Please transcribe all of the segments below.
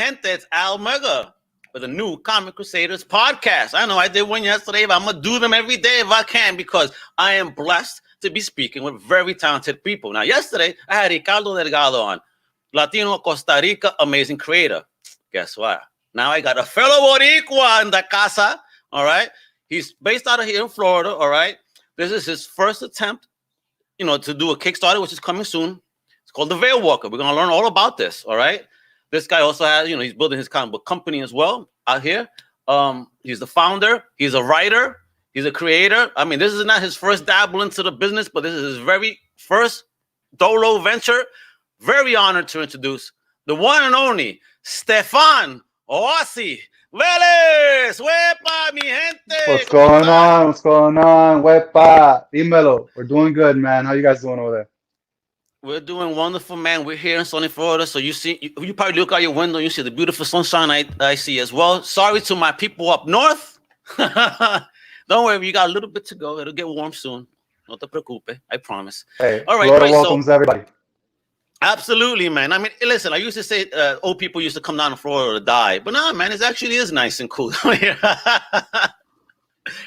gente, it's Al Mega with a new Comic Crusaders podcast. I know I did one yesterday, but I'm going to do them every day if I can because I am blessed to be speaking with very talented people. Now, yesterday, I had Ricardo Delgado on, Latino Costa Rica, amazing creator. Guess what? Now I got a fellow Boricua in the casa, all right? He's based out of here in Florida, all right? This is his first attempt, to do a Kickstarter, which is coming soon. It's called the VeilWalker. We're going to learn all about this, all right? This guy also has, he's building his comic book company as well out here. He's the founder. He's a writer. He's a creator. I mean, this is not his first dabble into the business, but this is his very first solo venture. Very honored to introduce the one and only Stephan Oasi. Velez, wepa, mi gente. What's going on? What's going on? Wepa, dímelo. We're doing good, man. How you guys doing over there? We're doing wonderful, man. We're here in sunny Florida, so you probably look out your window, you see the beautiful sunshine I see as well. Sorry to my people up north. Don't worry, you got a little bit to go. It'll get warm soon. No te preocupe, I promise. Hey, all right, Florida welcomes everybody. Absolutely, man. I mean, listen, I used to say old people used to come down to Florida to die, but nah, man, it actually is nice and cool down here.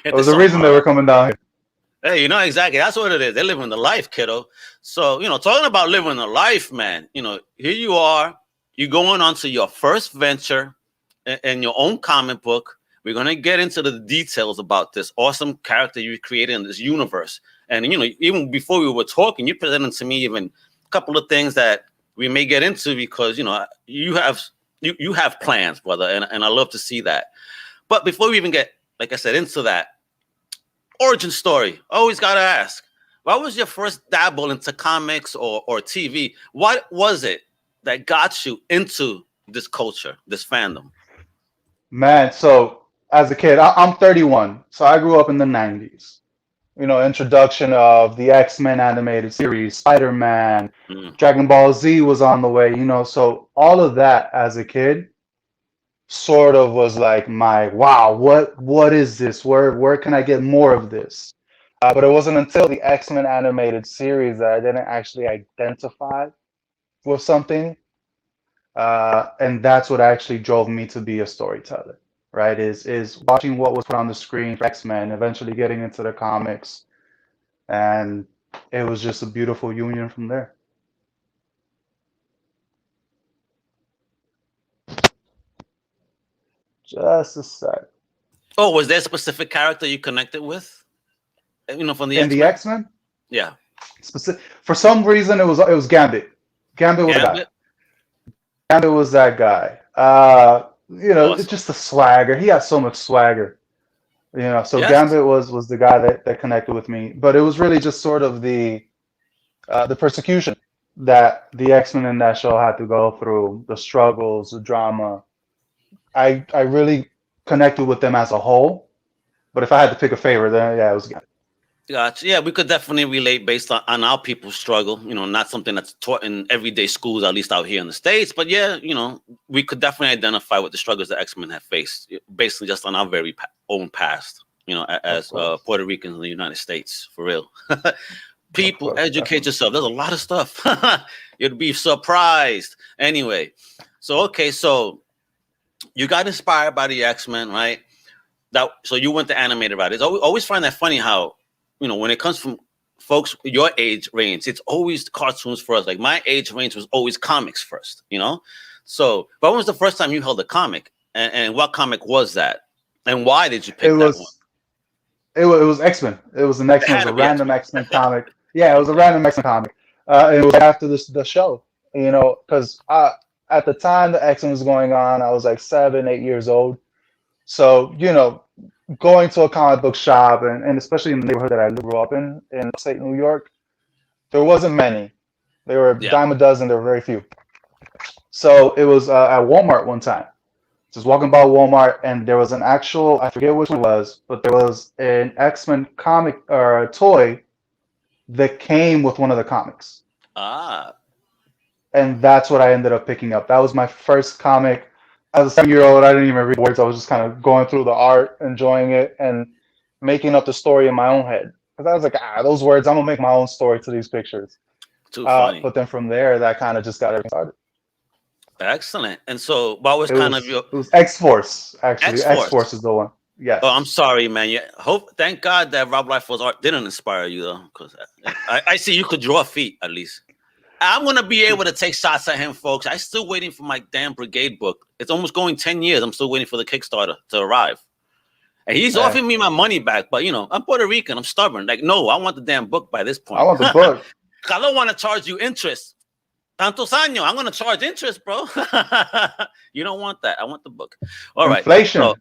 There was a reason they were coming down here. Hey, exactly. That's what it is. They're living the life, kiddo. So, talking about living the life, man, here you are. You're going on to your first venture in your own comic book. We're going to get into the details about this awesome character you created in this universe. And, even before we were talking, you presented to me even a couple of things that we may get into because, you have plans, brother. And I love to see that. But before we even get, like I said, into that, origin story. Always got to ask, what was your first dabble into comics or TV? What was it that got you into this culture, this fandom? Man, so as a kid, I'm 31, so I grew up in the 90s. Introduction of the X-Men animated series, Spider-Man, Dragon Ball Z was on the way, so all of that as a kid sort of was like my wow, what is this? Where can I get more of this? But it wasn't until the X-Men animated series that I didn't actually identify with something, and that's what actually drove me to be a storyteller. Right? Is watching what was put on the screen for X-Men, eventually getting into the comics, and it was just a beautiful union from there. Just a sec. Oh, was there a specific character you connected with? From the in the X-Men? Yeah. For some reason, it was Gambit. Gambit was that guy. Gambit was that guy. Awesome. It's just the swagger. He has so much swagger. So yes. Gambit was the guy that connected with me. But it was really just sort of the persecution that the X-Men in that show had to go through, the struggles, the drama. I really connected with them as a whole. But if I had to pick a favorite, then yeah, it was Gambit. Gotcha. Yeah, we could definitely relate based on our people's struggle. Not something that's taught in everyday schools, at least out here in the States. But yeah, we could definitely identify with the struggles that X-Men have faced, basically just on our very own past. As Puerto Ricans in the United States, for real. People, educate yourself. There's a lot of stuff. You'd be surprised. Anyway, so you got inspired by the X-Men, right? So you went to animated writers. I always find that funny how, when it comes from folks your age range, it's always cartoons first. Like my age range was always comics first, So, but when was the first time you held a comic, and what comic was that, and why did you pick that one? It was X-Men. It was an X-Men. It was a random X-Men comic. Yeah, it was a random X-Men comic. It was after the show, because at the time the X-Men was going on, I was like 7, 8 years old. So, going to a comic book shop, and especially in the neighborhood that I grew up in upstate New York, there wasn't many. There were a dime a dozen. There were very few. So it was at Walmart one time. Just walking by Walmart, and there was an actual, I forget which one it was, but there was an X-Men comic or a toy that came with one of the comics. And that's what I ended up picking up. That was my first comic. As a 7-year-old, I didn't even read words. I was just kind of going through the art, enjoying it, and making up the story in my own head. Because I was like, those words, I'm going to make my own story to these pictures. Too funny. But then from there, that kind of just got everything started. Excellent. And so, what was It kind of was your it was X Force actually. X X Force? Force is the one. Oh, I'm Yes. sorry, man. Yeah, thank God that Rob Liefeld's art didn't inspire you, though, because I see you could draw feet at least. I'm gonna be able to take shots at him, folks. I'm still waiting for my damn Brigade book. It's almost going 10 years. I'm still waiting for the Kickstarter to arrive. And he's Hey, offering me my money back, but I'm Puerto Rican. I'm stubborn. Like, no, I want the damn book by this I point. want the book. I don't want to charge you interest. Tantos años. I'm gonna charge interest, bro. You don't want that. I want the book. All right. So, Inflation.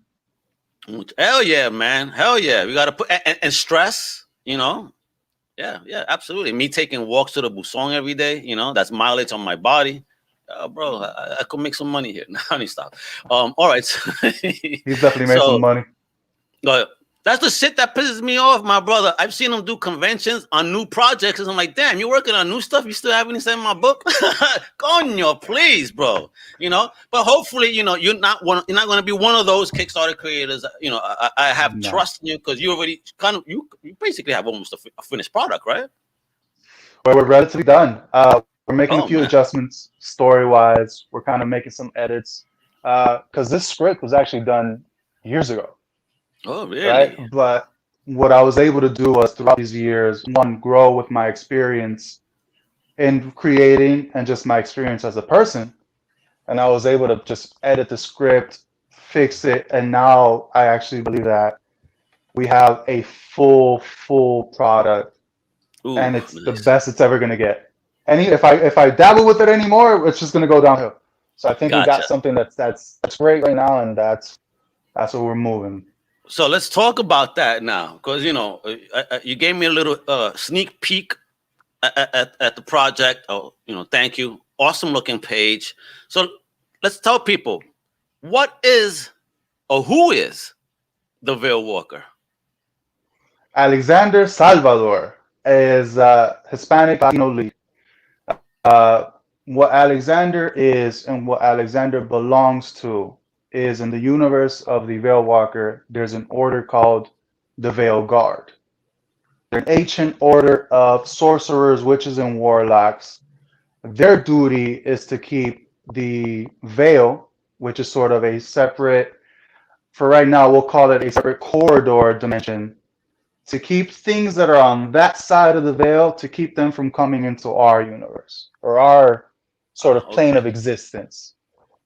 hell yeah, man. Hell yeah. We gotta put and stress. Yeah, yeah, absolutely. Me taking walks to the Busong every day. That's mileage on my body. Bro, I could make some money here. No, I need to stop. All right. He's definitely made some So, money. uh, that's the shit that pisses me off, my brother. I've seen him do conventions on new projects, and I'm like, damn, you're working on new stuff. You still haven't sent my book? Coño, please, bro. But hopefully, you're not going to be one of those Kickstarter creators. I have No. trust in you because you already you basically have almost a finished product, right? We're relatively done. We're making a Oh few man. adjustments story wise. We're kind of making some edits because this script was actually done years ago, Oh right? really? But what I was able to do was throughout these years, one, grow with my experience in creating and just my experience as a person. And I was able to just edit the script, fix it, and now I actually believe that we have a full product, Ooh, and it's the nice. best it's ever gonna get. And if I dabble with it anymore, it's just gonna go downhill. So I think we got Gotcha. something that's great right now, and that's where we're moving. So let's talk about that now, because you gave me a little sneak peek at the project. Oh, thank you. Awesome looking page. So let's tell people what is or who is the VeilWalker. Alexander Salvador is Hispanic Latino lead. Uh, what Alexander is and what Alexander belongs to is in the universe of the VeilWalker, there's an order called the Veil Guard. They're an ancient order of sorcerers, witches, and warlocks. Their duty is to keep the veil, which is sort of a separate, for right now, we'll call it a separate corridor dimension, to keep things that are on that side of the veil, to keep them from coming into our universe or our sort of plane of Okay. existence,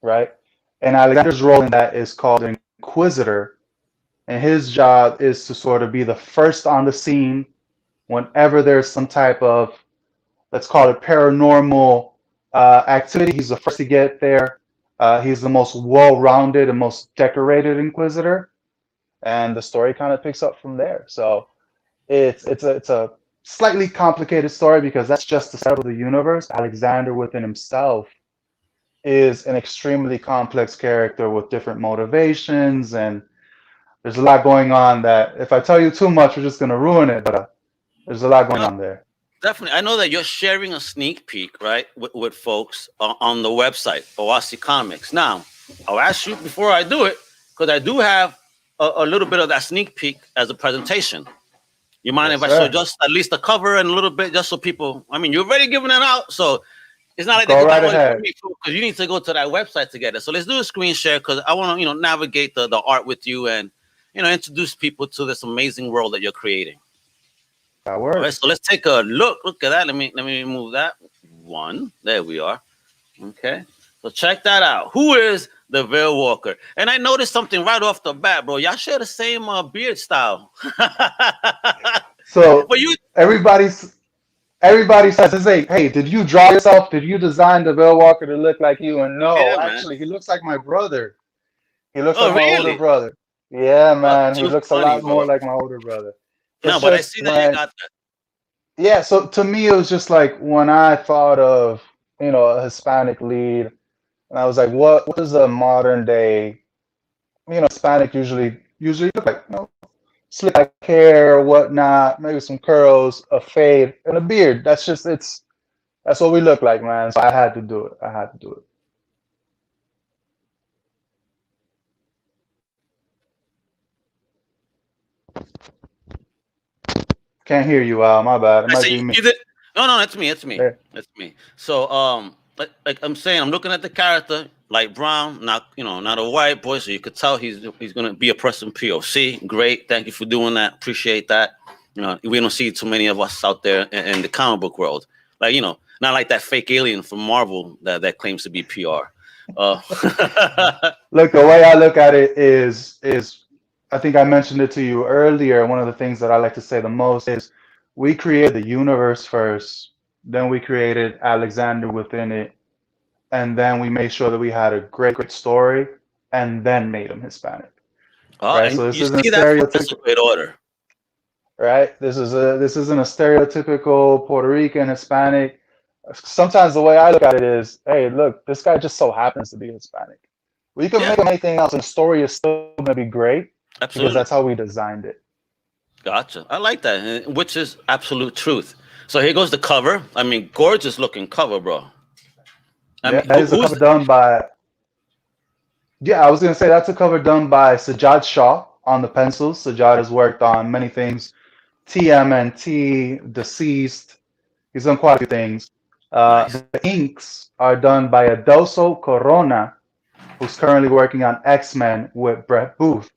right? And Alexander's role in that is called Inquisitor, and his job is to sort of be the first on the scene whenever there's some type of, let's call it paranormal activity. He's the first to get there. He's the most well-rounded and most decorated Inquisitor, and the story kind of picks up from there. So it's a slightly complicated story because that's just the setup of the universe. Alexander within himself is an extremely complex character with different motivations, and there's a lot going on that if I tell you too much, we're just going to ruin it. But there's a lot going No, on there. definitely. I know that you're sharing a sneak peek, right, with folks on the website, Oasi Comics. Now, I'll ask you before I do it, because I do have a little bit of that sneak peek as a presentation. You mind Yes, if I show sir. just at least the cover and a little bit, just so people? I mean, you're already giving it out, so it's not like they Go could right download it from ahead. me because you need to go to that website to get it. So let's do a screen share because I want to, navigate the art with you and introduce people to this amazing world that you're creating. That All right, so works. let's take a look. Look at that. Let me remove that one. There we are. Okay. So check that out. Who is the VeilWalker? And I noticed something right off the bat, bro. Y'all share the same beard style. So But you, everybody's everybody says, hey, did you draw yourself? Did you design the VeilWalker to look like you? And no, yeah, man. actually, he looks like my brother. He looks like Oh, my older really? brother. Yeah, Oh, man, he too looks a funny, lot more bro. like my older brother. No, It's but I just see that you when, got that. yeah, so to me, it was just like when I thought of, a Hispanic lead, and I was like, what does a modern day, Hispanic usually look like? Slick back hair, whatnot, maybe some curls, a fade, and a beard. That's what we look like, man. So I had to do it. I had to do it. Can't hear you, Al. My bad. It I might say be me. you did. No, no, it's me. It's me. There. It's me. So, like I'm saying, I'm looking at the character, light brown, not not a white boy, so you could tell he's gonna be a person POC. Great, thank you for doing that. Appreciate that. We don't see too many of us out there in the comic book world, like not like that fake alien from Marvel that claims to be PR. Uh, Look, the way I look at it is I think I mentioned it to you earlier. One of the things that I like to say the most is we created the universe first, then we created Alexander within it, and then we made sure that we had a great story, and then made him Hispanic. Right? and So this you isn't see that for this stereotypical, great order. right? This isn't a stereotypical Puerto Rican Hispanic. Sometimes the way I look at it is, hey, look, this guy just so happens to be Hispanic. We can Yeah, make him anything else, and the story is still going to be great because absolutely. that's how we designed it. Gotcha. I like that, which is absolute truth. So here goes the cover. I mean, gorgeous looking cover, bro. I Yeah, mean, that is a who's cover done by. Yeah, I was going to say that's a cover done by Sajjad Shah on the pencils. Sajjad has worked on many things: TMNT, Deceased. He's done quite a few things. nice? The inks are done by Adoso Corona, who's currently working on X-Men with Brett Booth.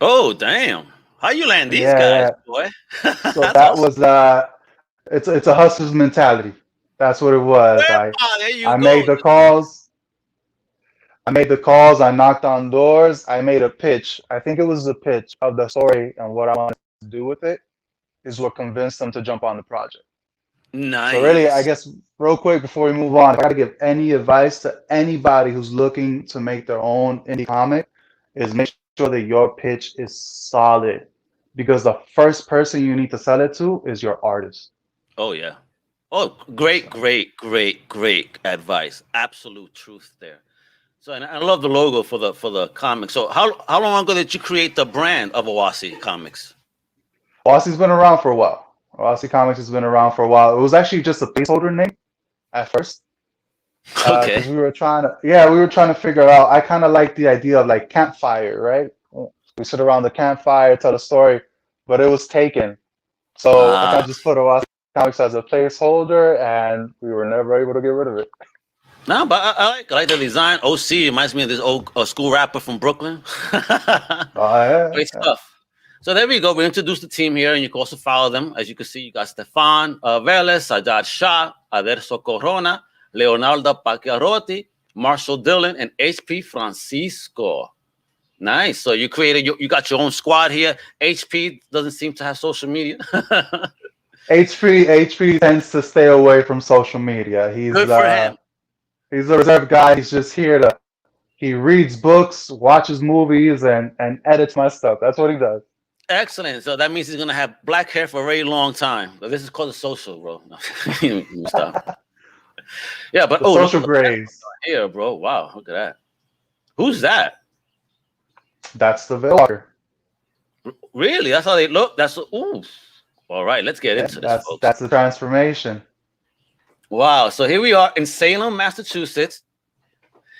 Oh, damn! How you land these Yeah, guys, yeah. boy? So That's that awesome. was it's a hustler's mentality. That's what it was. There you I go. made the calls. I made the calls. I knocked on doors. I made a pitch. I think it was the pitch of the story and what I wanted to do with it is what convinced them to jump on the project. So really, I Nice. guess real quick before we move on, if I got to give any advice to anybody who's looking to make their own indie comic, is make sure that your pitch is solid, because the first person you need to sell it to is your artist. Oh yeah. Oh, great, So great, great, great advice. Absolute truth there. So, and I love the logo for the comic. So, how long ago did you create the brand of Oasi Comics? Oasi's been around for a while. Oasi Comics has been around for a while. It was actually just a placeholder name at first, Okay. because we were trying to figure it out. I kind of like the idea of like campfire, right? We sit around the campfire, tell a story, but it was taken. So I kind Ah. of just put Oasi Comics as a placeholder, and we were never able to get rid of it. No, but I like the design. OC reminds me of this old school rapper from Brooklyn. Oh yeah, Great stuff. So there we go. We introduced the team here, and you can also follow them. As you can see, you got Stephan, Velez, Ajad Shah, Aderso Corona, Leonardo Pacchiarotti, Marshall Dillon, and HP Francisco. Nice. So you created, you got your own squad here. HP doesn't seem to have social media. HP tends to stay away from social media. Good for him. He's a reserved guy. He's just here to he reads books, watches movies, and edits my stuff. That's what he does. Excellent. So that means he's gonna have black hair for a very long time. But this is called a social, bro. No. Stop. Yeah, but The oh, look at social the grays. here, bro. Wow, look at that. Who's that? That's the VeilWalker. Really? That's how they look. That's ooh. All right, let's get Yeah, into this, folks. that's the transformation. Wow. So here we are in Salem, Massachusetts.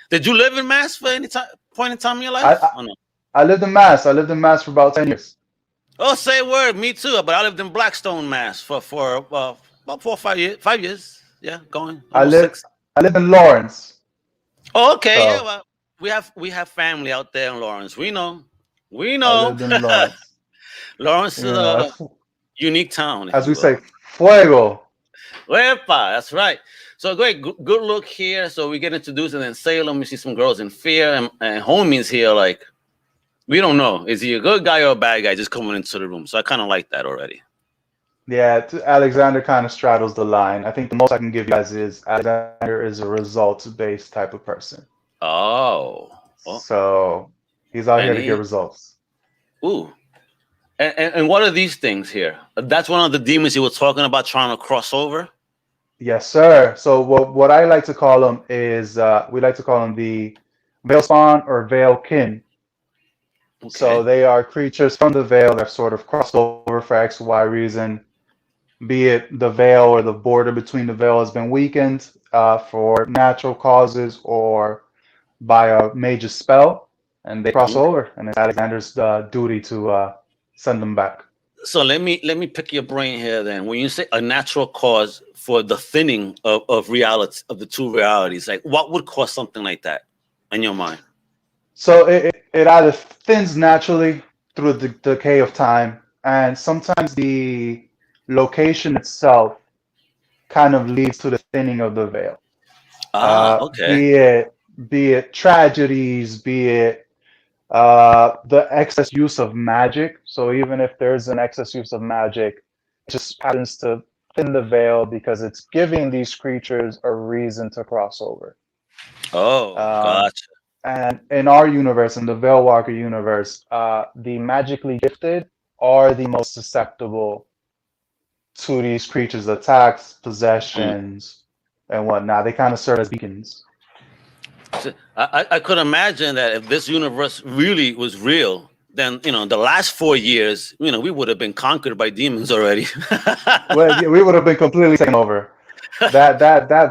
Did you live in Mass for any point in time in your I, life? I Oh no. I lived in Mass. I lived in Mass for about 10 years. Oh, say a word. Me too. But I lived in Blackstone, Mass for about 4 or 5 years. 5 years. Yeah, going I almost live 6. I live in Lawrence. Oh, okay. Yeah. So Well, we have family out there in Lawrence. We know. We I know. lived in Lawrence. Lawrence is You know, a unique town, if as you we will. say, fuego. Wepa, that's right. So great, good look here. So we get introduced, and then Salem, we see some girls in fear, and homies here like we don't know, is he a good guy or a bad guy just coming into the room. So I kind of like that already. Yeah, Alexander kind of straddles the line. I think the most I can give you guys is Alexander is a results-based type of person. Oh, oh, So he's out here and to get he, results. ooh, and what are these things here? That's one of the demons you were talking about trying to cross over. Yes, sir. So what I like to call them is we like to call them the Veil Spawn or Veil Kin. So Okay. they are creatures from the Veil that sort of crossed over for X, Y reason, be it the Veil or the border between the Veil has been weakened for natural causes or by a major spell, and they cross Okay. over, and it's Alexander's duty to send them back. So let me pick your brain here. Then, when you say a natural cause for the thinning of reality of the two realities, like what would cause something like that in your mind? So it either thins naturally through the decay of time, and sometimes the location itself kind of leads to the thinning of the veil. Ah, okay. Be it tragedies, be it the excess use of magic. So even if there's an excess use of magic, it just happens to thin the veil because it's giving these creatures a reason to cross over. Oh, Um, gotcha. and in our universe, in the VeilWalker universe, the magically gifted are the most susceptible to these creatures' attacks, Mm. possessions, and whatnot. They kind of serve as beacons. So I could imagine that if this universe really was real, then the last 4 years, we would have been conquered by demons already. Well, yeah, we would have been completely taken over. That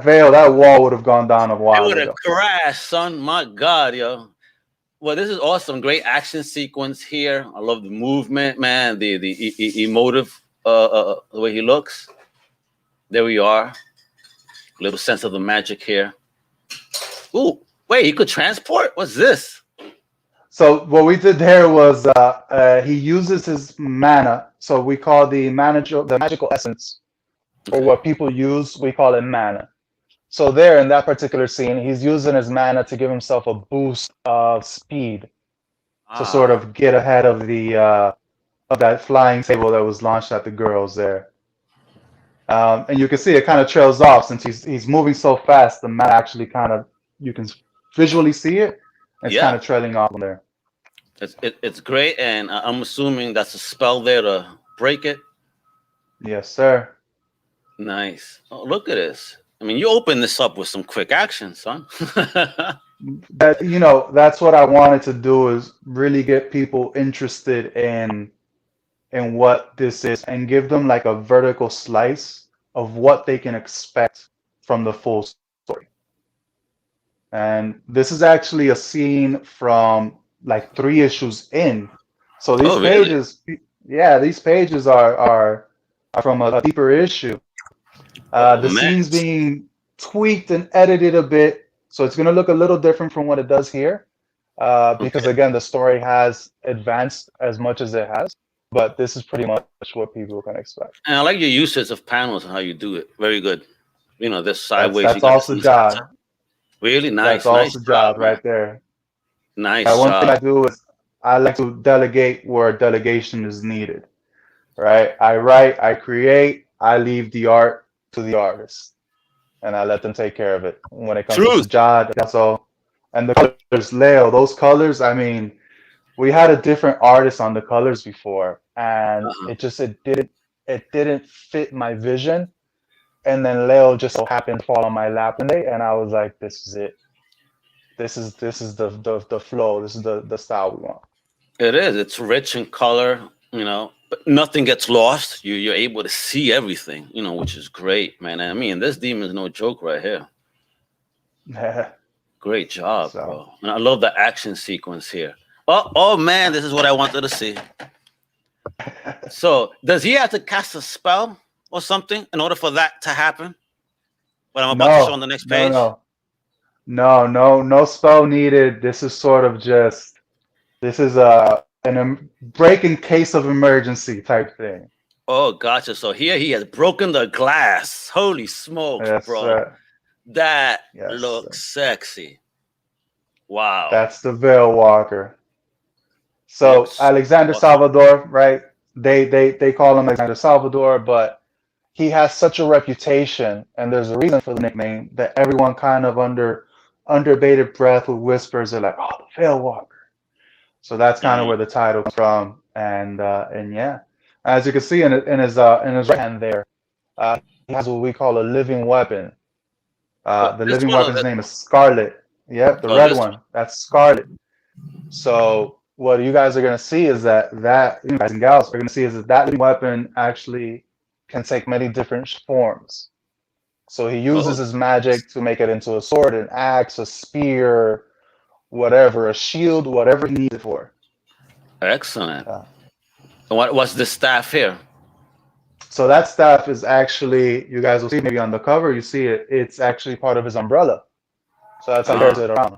veil, that wall would have gone down a It while would have ago. crashed, son. My God, yo. Well, this is awesome. Great action sequence here. I love the movement, man. The emotive, the way he looks. There we are. Little sense of the magic here. Ooh, wait, he could transport. What's this? So what we did there was he uses his mana. So we call the magical essence, or Okay. what people use, we call it mana. So there in that particular scene, he's using his mana to give himself a boost of speed to sort Ah, of get ahead of the of that flying table that was launched at the girls there. And you can see it kind of trails off since he's moving so fast. The mana actually kind of you can visually see it. It's kind yeah. of trailing off from there. It's great, and I'm assuming that's a spell there to break it. Yes, sir. Nice. Oh, look at this. I mean, you open this up with some quick action, son. That's what I wanted to do is really get people interested in what this is and give them like a vertical slice of what they can expect from the full story. And this is actually a scene from like 3 issues in. So these Oh, really? pages, yeah, these pages are from a deeper issue. Oh, The man. scene's being tweaked and edited a bit, so it's going to look a little different from what it does here. Because Okay. again, the story has advanced as much as it has, but this is pretty much what people can expect. And I like your usage of panels and how you do it. Very good. This That's sideways, you that's got this also in the center. Jad. Really That's nice. Nice also job, Jad man. right there. Nice One thing I job. do is I like to delegate where delegation is needed. Right? I write, I create, I leave the art to the artist, and I let them take care of it. When it comes to Truth. Sajad, that's all. And the colors, Leo, those colors, I mean, we had a different artist on the colors before, and Uh-huh. it didn't fit my vision. And then Leo just so happened to fall on my lap one day, and I was like, "This is it. This is the flow. This is the style we want." It is. It's rich in color, but nothing gets lost. You're able to see everything, which is great, man. I mean, this demon is no joke right here. Great job, So bro. And I love the action sequence here. Oh man, this is what I wanted to see. So, does he have to cast a spell or something in order for that to happen? What I'm about to show on no, the next no, page? no, no spell needed. This is sort of just this is an break in case of emergency type thing. Oh, gotcha. So here he has broken the glass. Holy smokes, Yes, bro. sir. That Yes, sir. looks sexy. Wow. That's the VeilWalker. So Looks Alexander awesome. Salvador, right? They call him Alexander Salvador, but he has such a reputation, and there's a reason for the nickname that everyone kind of under bated breath with whispers are like, "Oh, the VeilWalker." So that's kind of Mm. where the title comes from, and yeah, as you can see in his right hand there, he has what we call a living weapon. The This living one or weapon's this name is one? Scarlet. Yep, the Oh, red this one. That's Scarlet. So what you guys are gonna see is that you guys and gals are gonna see is that living weapon actually can take many different forms. So he one. Oh, uses his magic to make it into a sword, an axe, a spear, whatever, a shield, whatever he needs it for. excellent. Uh, What's the staff here? So that staff is actually, you guys will see maybe on the cover, you see it. It's actually part of his umbrella. So that's how he carries Ah, it around.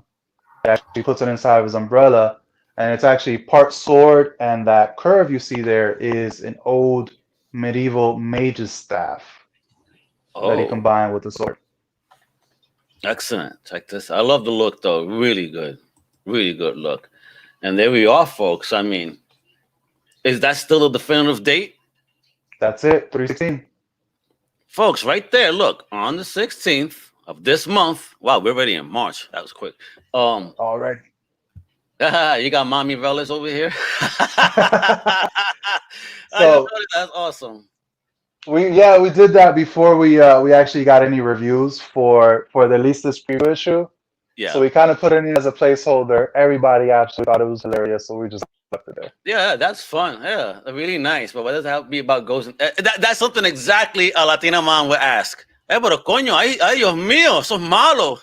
He actually puts it inside of his umbrella, and it's actually part sword. And that curve you see there is an old medieval mage's staff that he oh, combined with the sword. excellent. Check this. I love the look though. Really good look. And there we are, folks. I mean, is that still a definitive date? That's it, 316. Folks, right there, look, on the 16th of this month. Wow, we're already in March. That was quick. Um, All right. you got mommy Velez over here. I just So thought that's awesome. we did that before we actually got any reviews for the Listas preview issue. So Yeah. we kind of put it in as a placeholder. Everybody actually thought it was hilarious, so we just left it there. Yeah, that's fun. Yeah, really nice. But what does that have to be about ghosts? That's something exactly a Latina mom would ask. Pero coño, ay, Dios mío, eso es malo.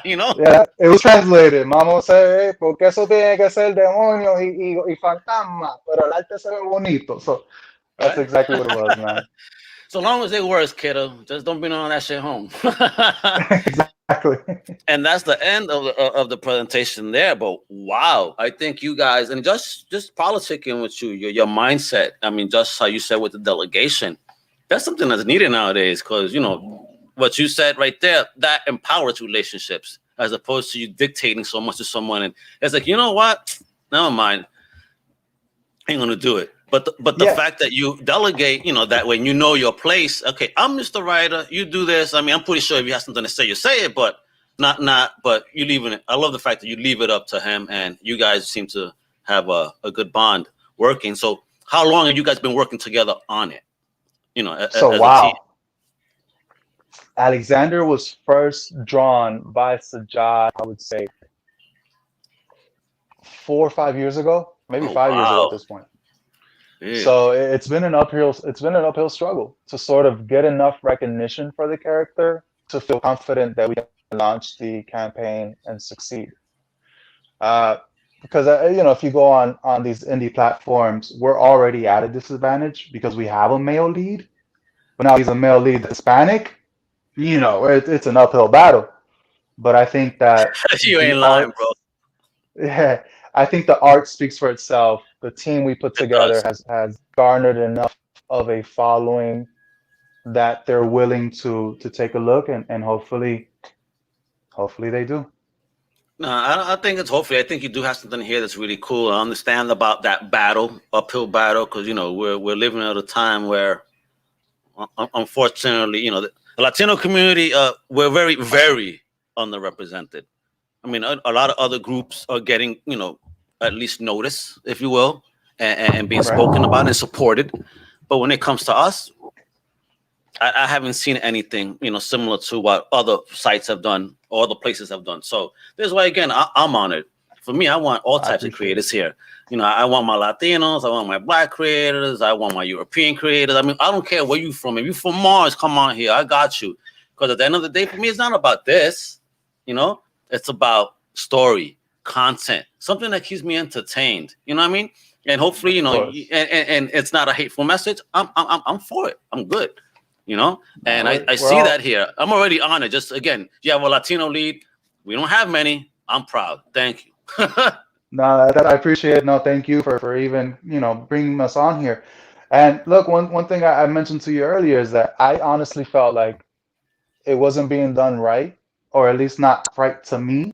You know? Yeah, it was translated. Mama said, hey, porque eso tiene que ser demonios y fantasma, pero el arte se ve bonito. So that's Right? exactly what it was, man. So long as it works, kiddo. Just don't bring all that shit home. Exactly. And that's the end of the presentation there. But wow, I think you guys and just politicking with you, your mindset. I mean, just how you said with the delegation, that's something that's needed nowadays. Because what you said right there, that empowers relationships as opposed to you dictating so much to someone. And it's like, you know what? Never mind. Ain't gonna do it. But the Yeah. fact that you delegate, that when you know your place, okay, I'm Mr. Writer, you do this. I mean, I'm pretty sure if you have something to say, you say it, but but you leaving it. I love the fact that you leave it up to him, and you guys seem to have a good bond working. So, how long have you guys been working together on it? So As a team. wow. Alexander was first drawn by Sajad, I would say 4 or 5 years ago, maybe Oh 5 years ago at wow, this point. yeah, So it's been an uphill struggle to sort of get enough recognition for the character to feel confident that we can launch the campaign and succeed. Uh, because if you go on these indie platforms, we're already at a disadvantage because we have a male lead, but now he's a male lead that's Hispanic. It's an uphill battle. But I think that you the ain't lying, art, bro. yeah, I think the art speaks for itself. The team we put It together does. has garnered enough of a following that they're willing to take a look, and hopefully they do. No, I think it's hopefully. I think you do have something here that's really cool. I understand about that battle, uphill battle, because we're living at a time where, unfortunately, the Latino community, we're very, very underrepresented. I mean, a lot of other groups are getting, at least notice, if you will, and being Right. spoken about and supported. But when it comes to us, I haven't seen anything, similar to what other sites have done or other places have done. So this is why, again, I'm on it. For me, I want all I types of appreciate it. creators here. I want my Latinos, I want my Black creators, I want my European creators. I mean, I don't care where you from. If you from Mars, come on here. I got you. Because at the end of the day, for me, it's not about this. It's about story, content, something that keeps me entertained. You know what I mean? And hopefully, Of course. and it's not a hateful message. I'm for it. I'm good. And No, I we're see that all here. I'm already on it. Just again, you have a Latino lead. We don't have many. I'm proud. Thank you. no. I appreciate it. No, thank you for even bringing us on here. And look, one thing I mentioned to you earlier is that I honestly felt like it wasn't being done right, or at least not right to me.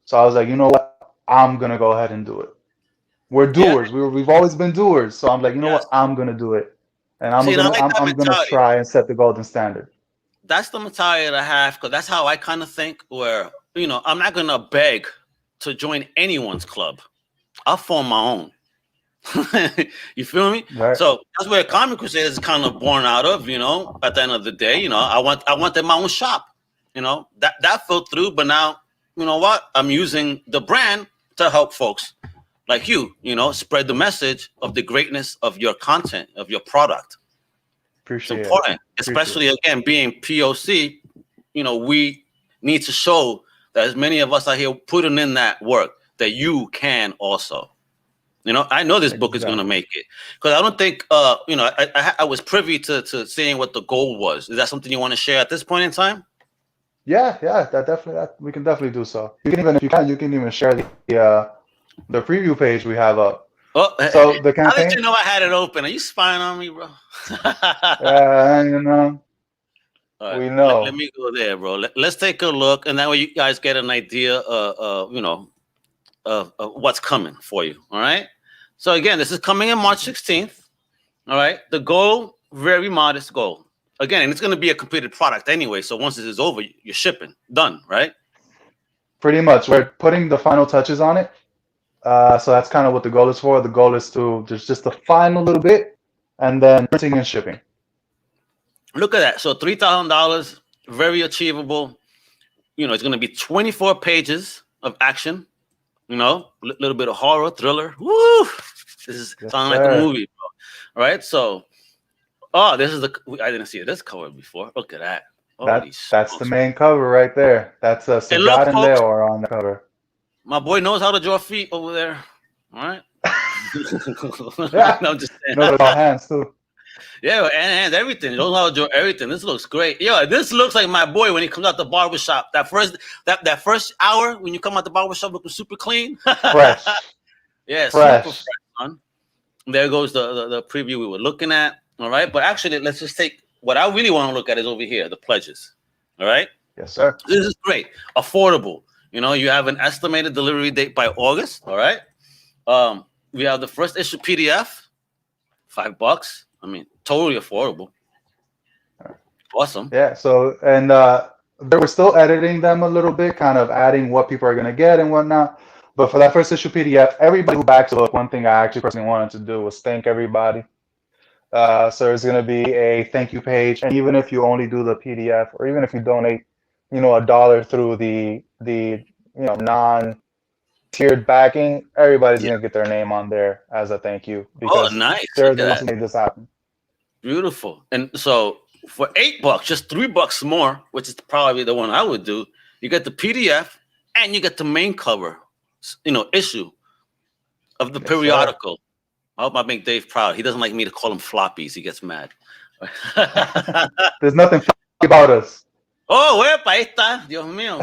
So I was like, you know what? I'm gonna go ahead and do it. We're Yeah. doers. We've always been doers. So I'm like, you know Yes. what? I'm gonna do it, and See, and I like that I'm gonna mentality. try and set the golden standard. That's the mentality that I have because that's how I kind of think. Where I'm not gonna beg to join anyone's club. I'll form my own. You feel me? Right. So that's where Comic Crusaders is kind of born out of. At the end of the day, I wanted my own shop. That fell through, but now you know what? I'm using the brand to help folks like you. Spread the message of the greatness of your content, of your product. It's Appreciate it. important, Appreciate especially it. again being POC. We need to show that as many of us are here putting in that work that you can also. I know this book is gonna Exactly. make it because I don't think I was privy to seeing what the goal was. Is that something you want to share at this point in time? Yeah, yeah, that we can definitely do so. You can even, if you can, you can even share the preview page we have up. Oh, So the how did campaign, you know I had it open? Are you spying on me, bro? you know, All right, we let know. me go there, bro. Let's take a look, and that way you guys get an idea, of what's coming for you. All right. So again, this is coming in March 16th. All right. The goal, very modest goal. Again, and it's going to be a completed product anyway. So once this is over, you're shipping, done, right? Pretty much, we're putting the final touches on it. So that's kind of what the goal is for. The goal is to just the final little bit, and then printing and shipping. Look at that. So $3,000, very achievable. It's going to be 24 pages of action. Little bit of horror, thriller. Woo! This is Yes, sounding like a sir. movie, bro. All right. So, oh, this is I didn't see this cover before. Look at that. Holy That's the smokes. main cover right there. That's And look, Sagat and folks, Leo are on the cover. my boy knows how to draw feet over there. All right. Yeah, No, I'm just he saying. knows about hands too. Yeah, and everything. He knows how to draw everything. This looks great. Yeah, this looks like my boy when he comes out the barbershop. That first hour when you come out the barbershop looking super clean. Fresh, Yeah, super fresh, fresh. man. There goes the preview we were looking at. All right. But actually, let's just take what I really want to look at is over here, the pledges. All right. Yes, sir. This is great. Affordable. You have an estimated delivery date by August. All right. We have the first issue PDF, $5. I mean, totally affordable. Awesome. Yeah. So and we're still editing them a little bit, kind of adding what people are gonna get and whatnot. But for that first issue PDF, everybody who backs the book, one thing I actually personally wanted to do was thank everybody. So there's going to be a thank you page, and even if you only do the PDF, or even if you donate, $1 through the non-tiered backing, everybody's Yeah. going to get their name on there as a thank you Oh, because nice. they're Look the at ones that. who made this happen. Beautiful. And so for $8, just $3 more, which is probably the one I would do, you get the PDF and you get the main cover, issue of the Yes, sir. periodical. I hope I make Dave proud. He doesn't like me to call him floppies. He gets mad. There's nothing funny about us. Oh, wepa, ahí está. Dios mío.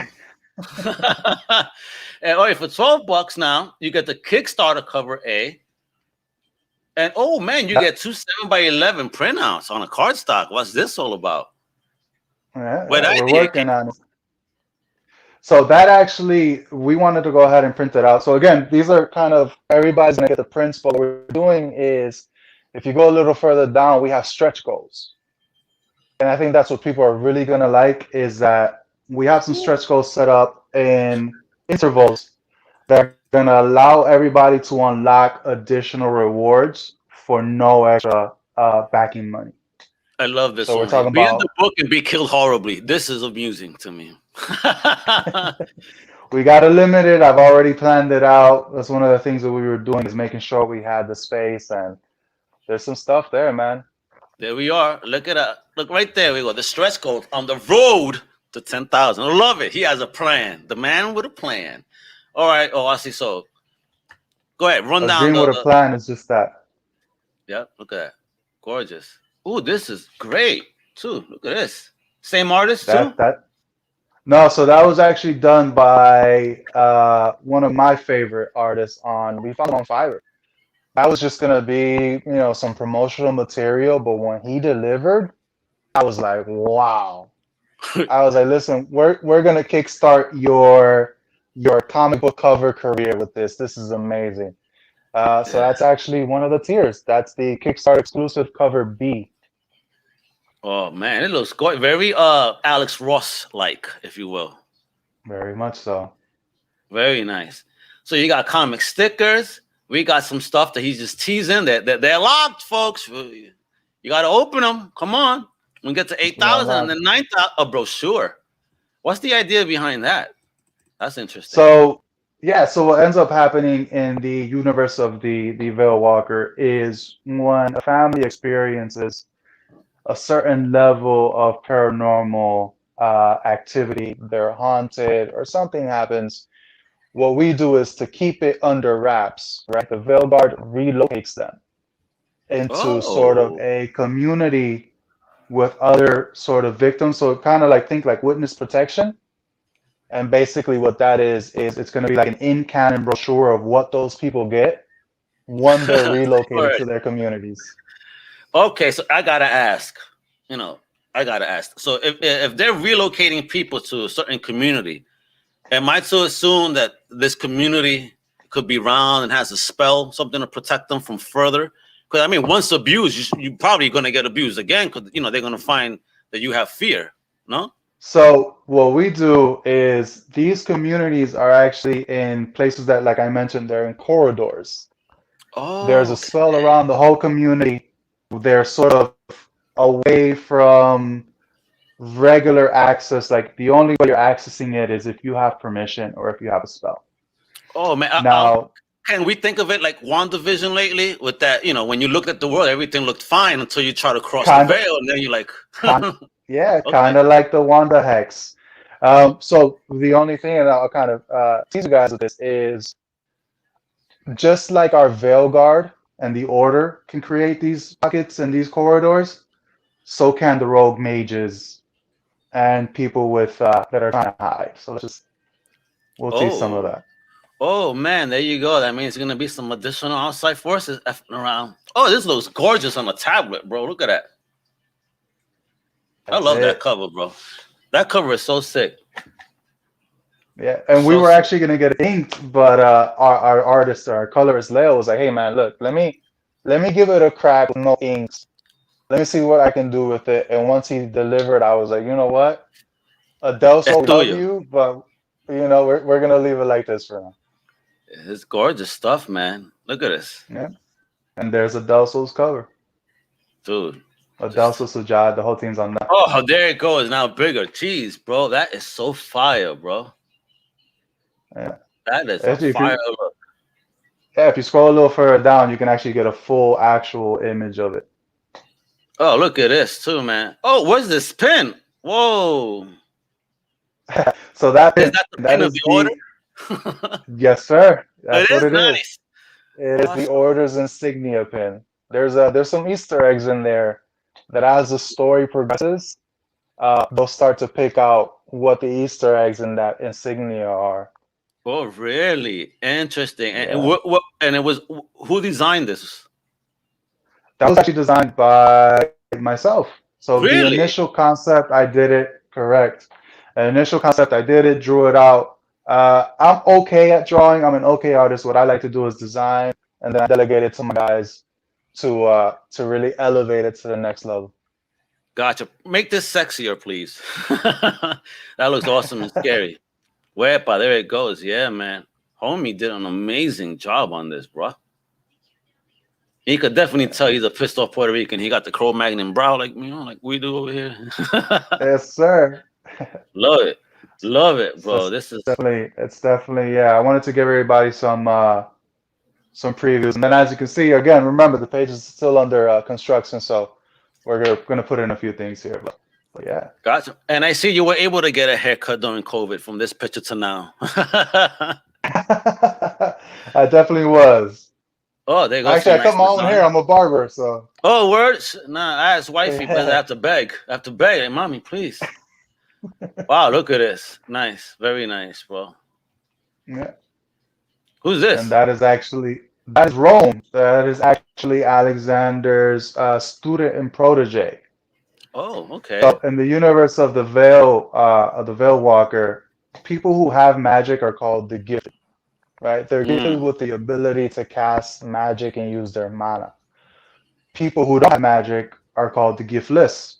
And all right, for $12 now, you get the Kickstarter cover A. And oh man, you get two 7x11 printouts on a cardstock. What's this all about? Yeah, What we're idea came? working on it. So that actually, we wanted to go ahead and print it out. So again, these are kind of everybody's gonna get the prints, but what we're doing is, if you go a little further down, we have stretch goals. And I think that's what people are really gonna like is that we have some stretch goals set up in intervals that are gonna allow everybody to unlock additional rewards for no extra backing money. I love this So we're one here. talking Be in the about book and be killed horribly. This is amusing to me. we got to limit it. I've already planned it out. That's one of the things that we were doing is making sure we had the space and there's some stuff there, man. There we are. Look at that. Look right there. We go. The stretch goal on the road to 10,000. I love it. He has a plan. The man with a plan. All right. Oh, I see. So go ahead. Run A down dream with a plan is just that. yeah. Look at that. Gorgeous. Ooh, this is great too. Look at this. Same artist too. That No, so that was actually done by one of my favorite artists on we found him on Fiverr. That was just gonna be, some promotional material, but when he delivered, I was like, wow. I was like, listen, we're gonna kickstart your comic book cover career with this. This is amazing. So Yeah. that's actually one of the tiers. That's the Kickstarter exclusive cover B. Oh man, it looks good. Very Alex Ross like, if you will. Very much so. Very nice. So you got comic stickers. We got some stuff that he's just teasing that they're locked, folks. You got to open them. Come on. We get to 8,000 and Unlocked. then 9,000. A brochure. What's the idea behind that? That's interesting. So yeah, so what ends up happening in the universe of the VeilWalker is when a family experiences a certain level of paranormal activity, they're haunted or something happens, what we do is to keep it under wraps, right? The Veil Guard relocates them into sort of Oh. a community with other sort of victims. So kind of like think like witness protection. And basically what that is it's going to be like an in-canon brochure of what those people get when they're relocated Word. to their communities. Okay, so I gotta ask. You know, I gotta ask. So if they're relocating people to a certain community, am I to assume that this community could be round and has a spell, something to protect them from further? Because I mean, once abused, you probably gonna get abused again. Because they're gonna find that you have fear. No. So what we do is these communities are actually in places that, like I mentioned, they're in corridors. There's Oh, a okay. spell around the whole community. They're sort of away from regular access. Like the only way you're accessing it is if you have permission or if you have a spell. Oh man. Now, Can we think of it like WandaVision lately? With that, when you looked at the world, everything looked fine until you try to cross the kind of, veil, and then you're like, kind, yeah, okay. kind of like the Wanda hex. So the only thing, and I'll kind of tease you guys with this, is just like our Veil Guard and the Order can create these pockets and these corridors, so can the rogue mages and people with that are trying to hide. So we'll tease some of Oh, that. oh man, there you go. That means it's gonna be some additional outside forces effing around. Oh, this looks gorgeous on the tablet, bro. Look at that. I That's love that it. cover, bro. That cover is so sick. Yeah, and we So were sick. actually gonna get it inked, but our artist, our colorist Leo was like, "Hey man, look, let me give it a crack with no inks. Let me see what I can do with it." And once he delivered, I was like, "You know what? Es Adelso, we love tuyo. you, but we're gonna leave it like this for now." It's gorgeous stuff, man. Look at this, Yeah, and there's Adelso's cover. dude. Just Adelso Sujad, the whole team's on that. oh, there it goes. Now bigger. Jeez, bro. That is so fire, bro. Yeah. That is a Actually, fire look. if you scroll a little further down, you can actually get a full actual image of it. Oh, look at this too, man. Oh, what's this pin? Whoa. So that Is pin, that the that pin of is the the order? yes, sir. It That's what is it is. nice. It is the Awesome. Order's insignia pin. There's some Easter eggs in there that as the story progresses, they'll start to pick out what the Easter eggs in that insignia are. Oh, really? Interesting. And Yeah, what? And it was who designed this? that was actually designed by myself. So the Really? initial concept, I did it correct. The initial concept, I did it, drew it out. I'm okay at drawing. I'm an okay artist. What I like to do is design, and then I delegate it to my guys to really elevate it to the next level. Gotcha. Make this sexier, please. That looks awesome and scary. Wepa, there it goes. Yeah, man. Homie did an amazing job on this, bro. He could definitely tell he's a pissed off Puerto Rican. He got the Cro-Magnon brow, like we do over here. Yes, sir. Love it, love it, So bro. This is it's definitely yeah. I wanted to give everybody some previews, and then as you can see, again, remember the page is still under construction, so we're gonna put in a few things here, but yeah. gotcha. And I see you were able to get a haircut during COVID from this picture to now. I definitely was. Oh, there goes Actually, some I cut nice my own hair. design. I'm a barber, so Oh, words? Nah, I asked wifey, but I yeah. have to beg. I have to beg. Hey, mommy, please. Wow, look at this. Nice. Very nice, bro. Yeah. Who's And this? that is Rome. That is actually Alexander's student and protege. Oh, okay. So in the universe of the VeilWalker, people who have magic are called the gifted, right? They're gifted Mm. with the ability to cast magic and use their mana. People who don't have magic are called the giftless.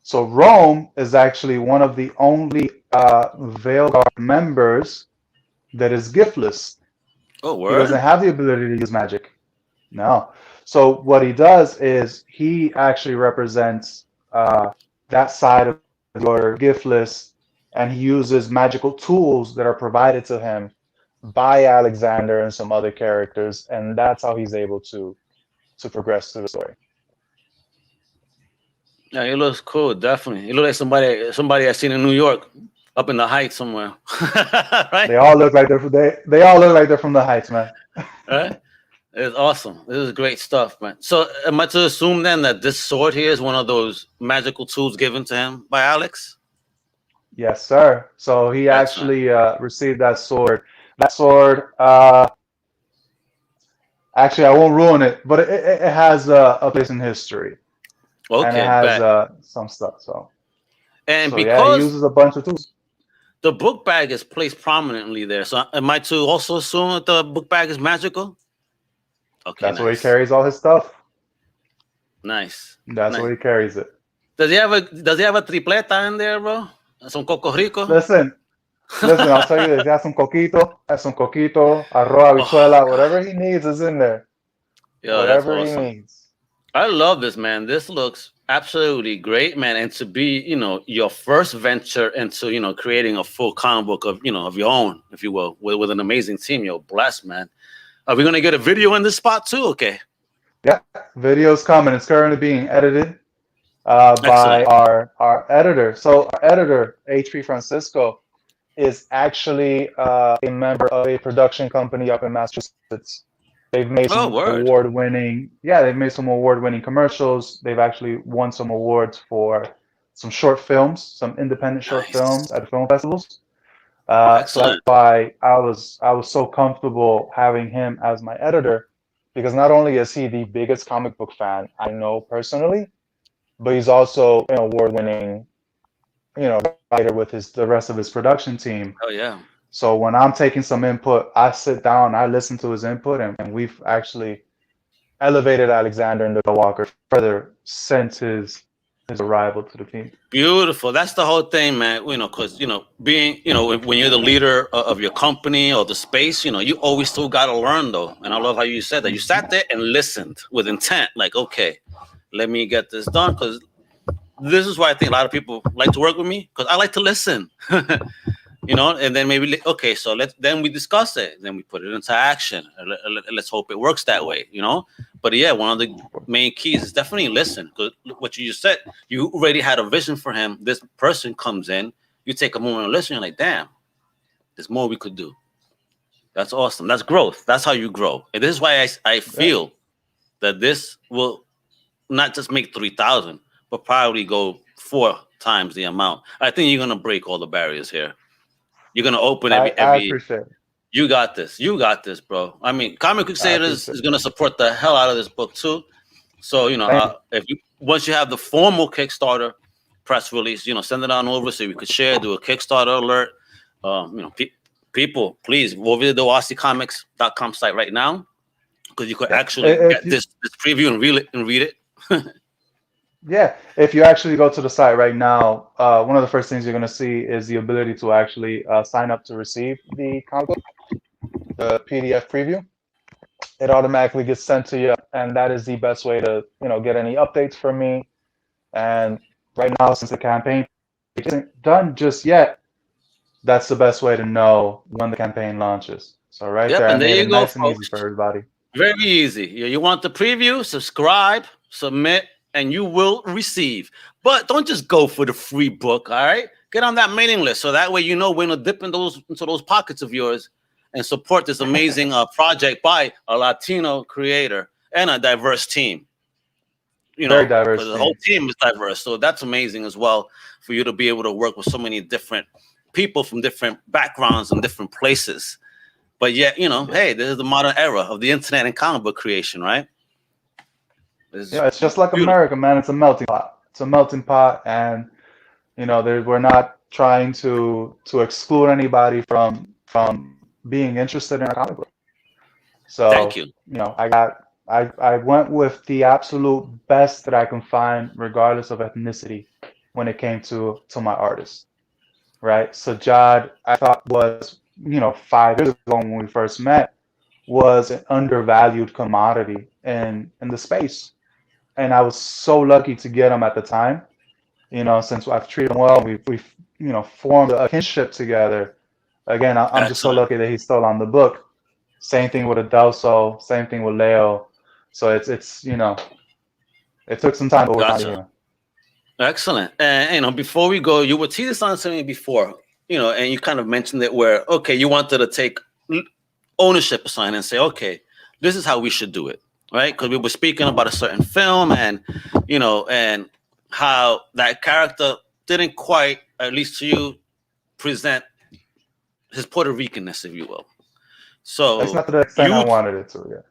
So Rome is actually one of the only Veilguard members that is giftless. Oh, He doesn't word? have the ability to use magic. No. So what he does is he actually represents that side of the order, giftless, and he uses magical tools that are provided to him by Alexander and some other characters, and that's how he's able to progress through the story. Yeah, he looks cool, definitely. He looks like somebody I seen in New York. Up in the heights somewhere, right? They all look like they all look like they're from the heights, man. Right. It's awesome. This is great stuff, man. So, am I to assume then that this sword here is one of those magical tools given to him by Alex? Yes, sir. So he Excellent. actually received that sword. That sword, actually, I won't ruin it, but it has a place in history, and it Okay, has bet. some stuff. So, And so yeah, he because uses a bunch of tools. the book bag is placed prominently there, so am I to also assume that the book bag is magical? Okay, That's where he nice, carries all his stuff. nice, That's nice. where he carries it. Does he have a tripleta in there, bro? Some coco rico. Listen, listen. I'll tell you this. He has some coquito, arroz, Oh habichuela, God, whatever he needs is in there. yo, that's Whatever he awesome. needs. I love this, man. This looks absolutely great, man. And to be, your first venture into, creating a full comic book of, of your own, if you will, with an amazing team, you're blessed, man. Are we gonna get a video in this spot too? Okay, Yeah, video's coming. It's currently being edited by excellent. our editor. So our editor, HP Francisco, is actually a member of a production company up in Massachusetts. They've made Oh, some word. award-winning, yeah, they've made some award-winning commercials. They've actually won some awards for some short films, some independent short Nice. films at film festivals. So that's Excellent. why I was so comfortable having him as my editor, because not only is he the biggest comic book fan I know personally, but he's also an award-winning, writer with the rest of his production team. Oh yeah. So when I'm taking some input, I sit down, I listen to his input, and we've actually elevated Alexander and the VeilWalker further since his arrival to the team. Beautiful. That's the whole thing, man. Because being, when you're the leader of your company or the space, you always still gotta learn though. And I love how you said that. You sat there and listened with intent, like, okay, let me get this done. Because this is why I think a lot of people like to work with me, because I like to listen. And then maybe okay, so then we discuss it, then we put it into action. Let's hope it works that way. But yeah, one of the main keys is definitely listen, because what you just said, you already had a vision for him. This person comes in, you take a moment to listen, you're like, damn, there's more we could do. That's awesome. That's growth. That's how you grow. And this is why I Yeah. feel that this will not just make 3,000, but probably go 4 times the amount. I think you're gonna break all the barriers here. You're gonna open I every. appreciate it. You got this. You got this, bro. I mean, Comic I Crusaders appreciate is it. gonna support the hell out of this book too. So Thank you. if you once you have the formal Kickstarter press release, send it on over so we could share, do a Kickstarter alert. People, please go over to the OasiComics.com site right now, because you could Yeah. actually If get you, this preview and read it. yeah, if you actually go to the site right now, one of the first things you're going to see is the ability to actually sign up to receive the comic book, the PDF preview. It automatically gets sent to you, and that is the best way to, get any updates from me. And right now, since the campaign isn't done just yet, that's the best way to know when the campaign launches. So right Yep, there, I and there made you it go, nice and easy for folks. everybody. Very easy. You want the preview? Subscribe, submit, and you will receive. But don't just go for the free book. All right, get on that mailing list so that way when to dip into those pockets of yours and support this amazing project by a Latino creator and a diverse team. Very Because diverse the whole team. team is diverse, so that's amazing as well for you to be able to work with so many different people from different backgrounds and different places. But yet, Yeah. hey, this is the modern era of the internet and comic book creation, right? This is It's just like beautiful. America, man. It's a melting pot. It's a melting pot, and we're not trying to exclude anybody from being interested in a comic book. Thank So, you. I went with the absolute best that I can find, regardless of ethnicity, when it came to my artist, right? So Jad, I thought was, 5 years ago when we first met, was an undervalued commodity in the space. And I was so lucky to get him at the time, since I've treated him well, we've formed a kinship together. Again, I'm just so Excellent. lucky that he's still on the book. Same thing with Adelso, same thing with Leo. So it's it took some time, but we're finally Gotcha. here. Excellent. And before we go, you were teasing on something before. and you kind of mentioned it where, okay, you wanted to take ownership of something and say, okay, this is how we should do it, right? Because we were speaking about a certain film, and and how that character didn't quite, at least to you, present his Puerto Ricanness, if you will. It's So not to the extent I wanted it to.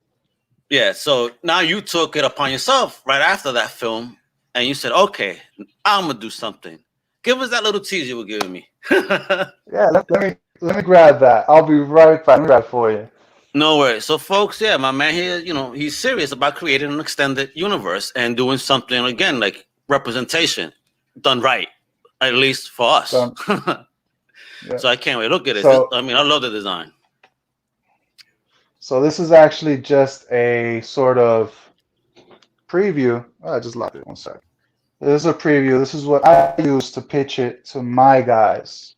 yeah. So now you took it upon yourself right after that film, and you said, okay, I'm gonna do something. Give us that little tease you were giving me. Yeah, let me grab that. I'll be right back. Let me grab it for you. No worries. So, folks, yeah, my man here, he's serious about creating an extended universe and doing something, again, like representation done right, at least for us. Yeah. So I can't wait. Look at it. So, I love the design. So this is actually just a sort of preview. I just locked it 1 second. This is a preview. This is what I use to pitch it to my guys.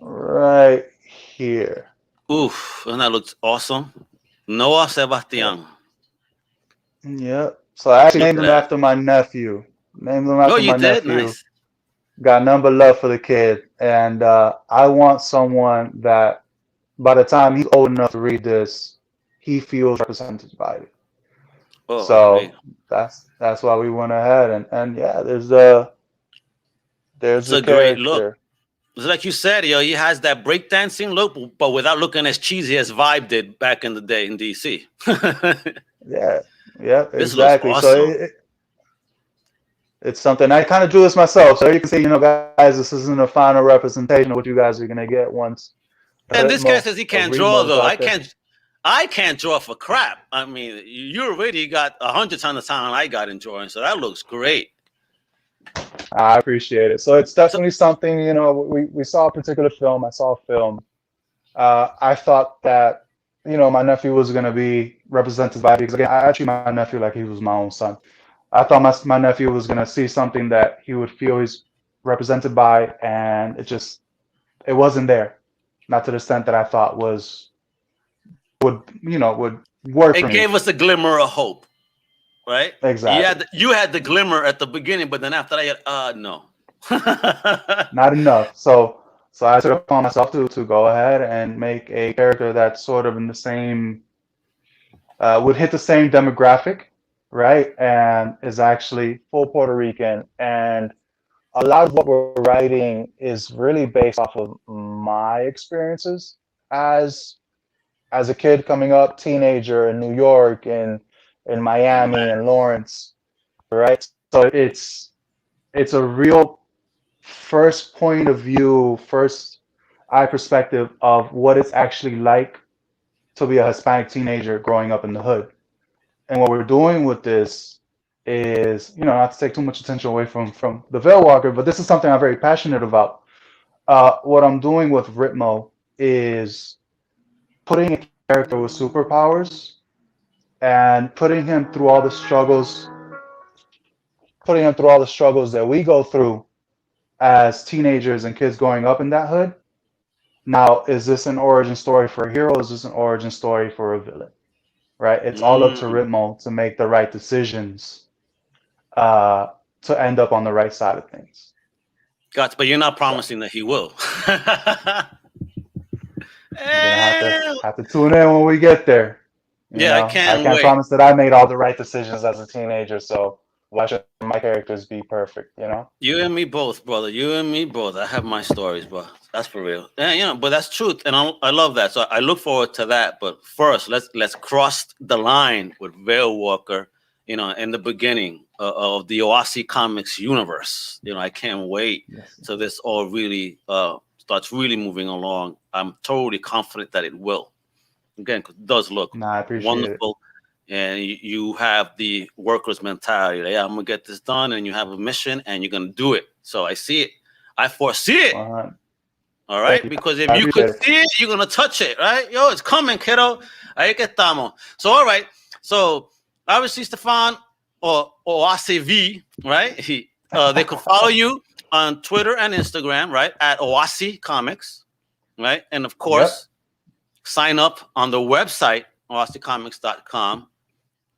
Right here. Oof, and that looks awesome. Noah Sebastian. Yep. So I actually Look named at him that. after my nephew. Named him Oh, after you my did? nephew. Nice. Got number love for the kid. And I want someone that by the time he's old enough to read this, he feels represented by it. Oh, I agree. So that's why we went ahead and yeah, there's a It's a great look. character. It's like you said, he has that breakdancing look, but without looking as cheesy as Vibe did back in the day in DC. Yeah, yeah, This looks exactly. So awesome. it's something I kind of drew this myself. So you can see, guys, this isn't a final representation of what you guys are gonna get once And this guy says he can't draw Rimo's though. out there. I can't draw for crap. I mean, you already got 100 times the talent I got in drawing, so that looks great. I appreciate it. So it's So, definitely something, we saw a particular film. I saw a film. I thought that, my nephew was going to be represented by it because, again, I treat my nephew like he was my own son. I thought my nephew was going to see something that he would feel he's represented by, and it wasn't there. Not to the extent that I thought would work for it me. gave us a glimmer of hope, right? Exactly. You had the glimmer at the beginning, but then after that, no. Not enough. So I took it upon myself to go ahead and make a character that's sort of in the same would hit the same demographic, right? And is actually full Puerto Rican. And a lot of what we're writing is really based off of my experiences as a kid coming up, teenager in New York and in Miami and Lawrence, right? So it's a real first point of view, first eye perspective of what it's actually like to be a Hispanic teenager growing up in the hood. And what we're doing with this is, not to take too much attention away from the VeilWalker, but this is something I'm very passionate about. What I'm doing with Ritmo is putting a character with superpowers and putting him through all the struggles that we go through as teenagers and kids growing up in that hood. Now, is this an origin story for a hero? Is this an origin story for a villain? Right? It's all up to Ritmo to make the right decisions to end up on the right side of things. Gotcha, but you're not promising that he will. You're gonna have to tune in when we get there. I can't wait. Promise that I made all the right decisions as a teenager, so why should my characters be perfect, You and me both, brother. You and me both. I have my stories, bro. That's for real. And but that's truth, and I love that. So I look forward to that. But first, let's cross the line with VeilWalker. In the beginning of the Oasi Comics universe. I can't wait till this all really starts really moving along. I'm totally confident that it will. Again, 'cause it does look wonderful. And you have the worker's mentality. Yeah, I'm gonna get this done, and you have a mission, and you're gonna do it. So I see it. I foresee it. All right, because if you could see it, you're gonna touch it, right? Yo, it's coming, kiddo. Ahí que estamos. So all right, so obviously Stephan or Oasi, right? They could follow you on Twitter and Instagram, right? At Oasi Comics, right? And of course, sign up on the website oasicomics.com.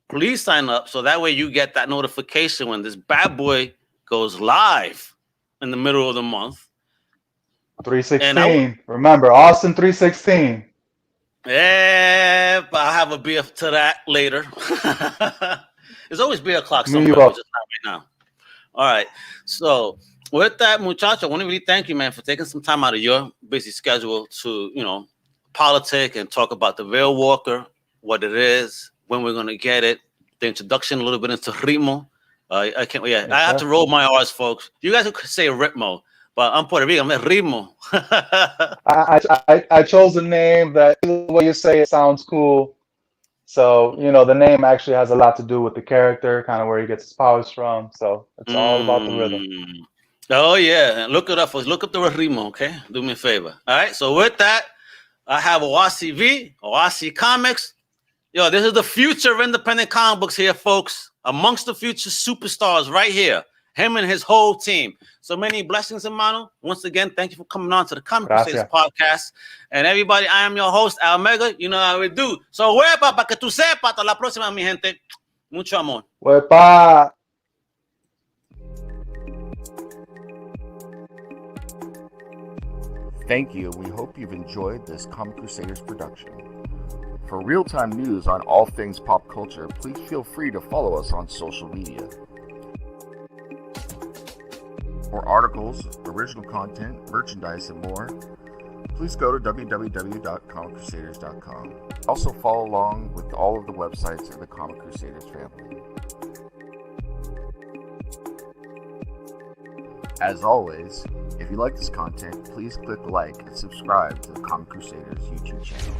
Please sign up so that way you get that notification when this bad boy goes live in the middle of the month. And I, 316. Remember, Austin 316. yeah, but I'll have a beer to that later. There's always beer o'clock Me, you somewhere, but up. just not right now. All right. So with that, muchacho, I want to really thank you, man, for taking some time out of your busy schedule to, politic and talk about the VeilWalker, what it is, when we're gonna get it, the introduction, a little bit into ritmo. I can't. Yeah, Yes, I have sir. to roll my R's, folks. You guys could say ritmo, but I'm Puerto Rican. I'm ritmo. I chose a name that the way you say it sounds cool. So, the name actually has a lot to do with the character, kind of where he gets his powers from. So it's all about the rhythm. Mm. Oh yeah, look it up, folks. Look up the ritmo, okay? Do me a favor. All right. So with that, I have Oasi Oasi Comics. Yo, this is the future of independent comic books here, folks. Amongst the future superstars right here. Him and his whole team. So many blessings, hermano. Once again, thank you for coming on to the Comic Crusaders Gracias. podcast. And everybody, I am your host, Almega. You know how we do. So, huepa, para que tú sepas. Hasta la próxima, mi gente. Mucho amor. Wepa. Thank you. We hope you've enjoyed this Comic Crusaders production. For real-time news on all things pop culture, please feel free to follow us on social media. For articles, original content, merchandise, and more, please go to www.comiccrusaders.com. Also follow along with all of the websites of the Comic Crusaders family. As always, if you like this content, please click like and subscribe to the Comic Crusaders YouTube channel.